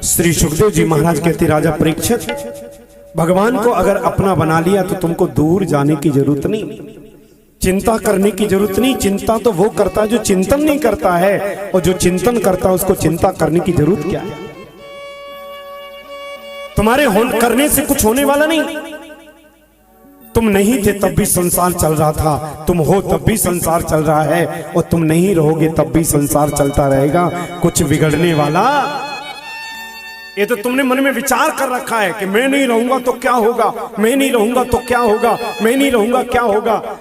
श्री सुखदेव जी महाराज कहते, राजा परीक्षित, भगवान को अगर अपना बना लिया तो तुमको दूर जाने की जरूरत नहीं, चिंता करने की जरूरत नहीं। चिंता तो वो करता है जो चिंतन नहीं करता है, और जो चिंतन करता है उसको चिंता करने की जरूरत क्या है। तुम्हारे करने से कुछ होने वाला नहीं। तुम नहीं थे तब भी संसार चल रहा था, तुम हो तब भी संसार चल रहा है, और तुम नहीं रहोगे तब भी संसार चलता रहेगा। कुछ बिगड़ने वाला, ये तो तुमने मन में विचार कर रखा है कि मैं नहीं रहूंगा तो क्या होगा, मैं नहीं रहूंगा तो क्या होगा, मैं नहीं रहूंगा क्या होगा।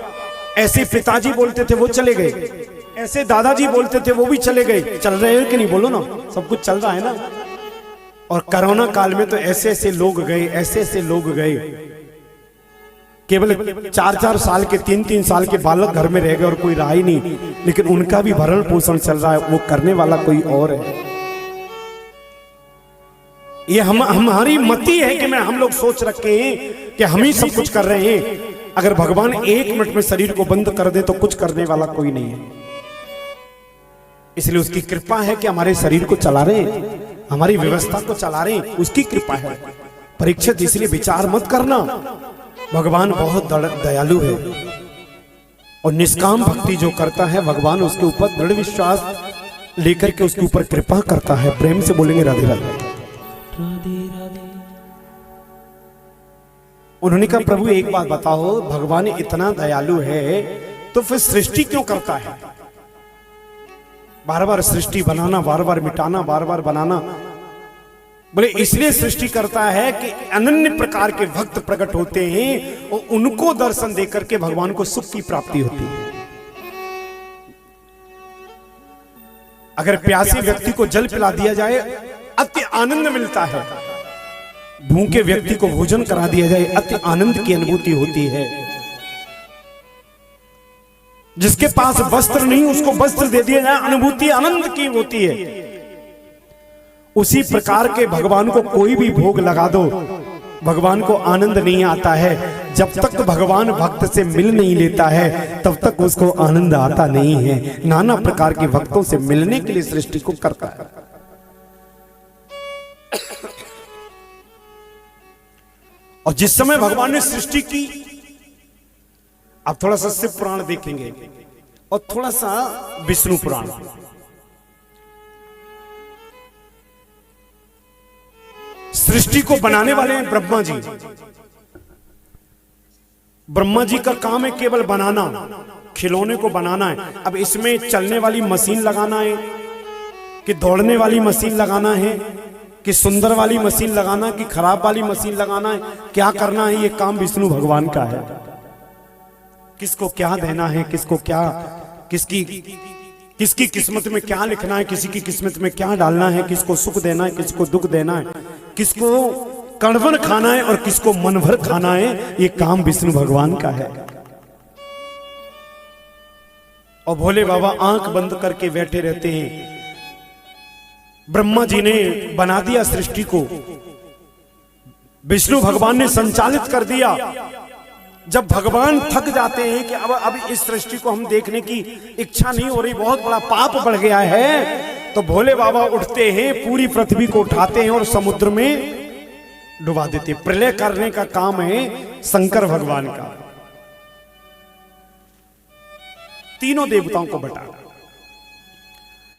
ऐसे पिताजी बोलते थे वो चले गए, ऐसे दादाजी बोलते थे वो भी चले गए। चल रहे हैं कि नहीं, बोलो ना, सब कुछ चल रहा है ना। और कोरोना काल में तो ऐसे ऐसे लोग गए, ऐसे ऐसे लोग गए, केवल 4-4 साल के 3-3 साल के बालक घर में रह गए और कोई रहा ही नहीं, लेकिन उनका भी भरण पोषण चल रहा है, वो करने वाला कोई और है। ये हमारी मति है कि हम लोग सोच रखे हैं कि हम ही सब कुछ कर रहे हैं। अगर भगवान 1 मिनट में शरीर को बंद कर दे तो कुछ करने वाला कोई नहीं है। इसलिए उसकी कृपा है कि हमारे शरीर को चला रहे हैं, हमारी व्यवस्था को चला रहे हैं, उसकी कृपा है। परीक्षित, इसलिए विचार मत करना, भगवान बहुत दयालु है, और निष्काम भक्ति जो करता है भगवान उसके ऊपर दृढ़ विश्वास लेकर के उसके ऊपर कृपा करता है। प्रेम से बोलेंगे राधे राधे। उन्होंने कहा, प्रभु एक बात बताओ, भगवान इतना दयालु है तो फिर सृष्टि क्यों करता है? बार बार सृष्टि बनाना, बार बार मिटाना, बार बार बनाना। बोले इसलिए सृष्टि करता है कि अनन्य प्रकार के भक्त प्रकट होते हैं और उनको दर्शन देकर के भगवान को सुख की प्राप्ति होती है। अगर प्यासे व्यक्ति को जल पिला दिया जाए अति आनंद मिलता है, भूखे व्यक्ति को भोजन करा दिया जाए अति आनंद की अनुभूति होती है। जिसके पास वस्त्र नहीं उसको वस्त्र दे दिया जाए, अनुभूति आनंद की होती है। उसी प्रकार के भगवान को कोई भी भोग लगा दो, भगवान को आनंद नहीं आता है। जब तक भगवान भक्त से मिल नहीं लेता है तब तक उसको आनंद आता नहीं है। नाना प्रकार के भक्तों से मिलने के लिए सृष्टि को करता है। और जिस समय भगवान ने सृष्टि की, अब थोड़ा सा शिव पुराण देखेंगे और थोड़ा सा विष्णु पुराण। सृष्टि को बनाने वाले हैं ब्रह्मा जी। ब्रह्मा जी का काम है केवल बनाना, खिलौने को बनाना है। अब इसमें चलने वाली मशीन लगाना है कि दौड़ने वाली मशीन लगाना है कि सुंदर वाली मशीन लगाना, कि खराब वाली मशीन लगाना है, क्या करना है, ये काम विष्णु भगवान का है। किसको क्या देना है, किसको क्या, किसकी किस्मत में क्या लिखना है, किसी की किस्मत में क्या डालना है, किसको सुख देना है, किसको दुख देना है, किसको कड़वन खाना है और किसको मन भर खाना है, ये काम विष्णु भगवान का है। और भोले बाबा आंख बंद करके बैठे रहते हैं। ब्रह्मा जी ने बना दिया सृष्टि को, विष्णु भगवान ने संचालित कर दिया। जब भगवान थक जाते हैं कि अब इस सृष्टि को हम देखने की इच्छा नहीं हो रही, बहुत बड़ा पाप बढ़ गया है, तो भोले बाबा उठते हैं, पूरी पृथ्वी को उठाते हैं और समुद्र में डुबा देते हैं। प्रलय करने का काम है शंकर भगवान का। तीनों देवताओं को बटा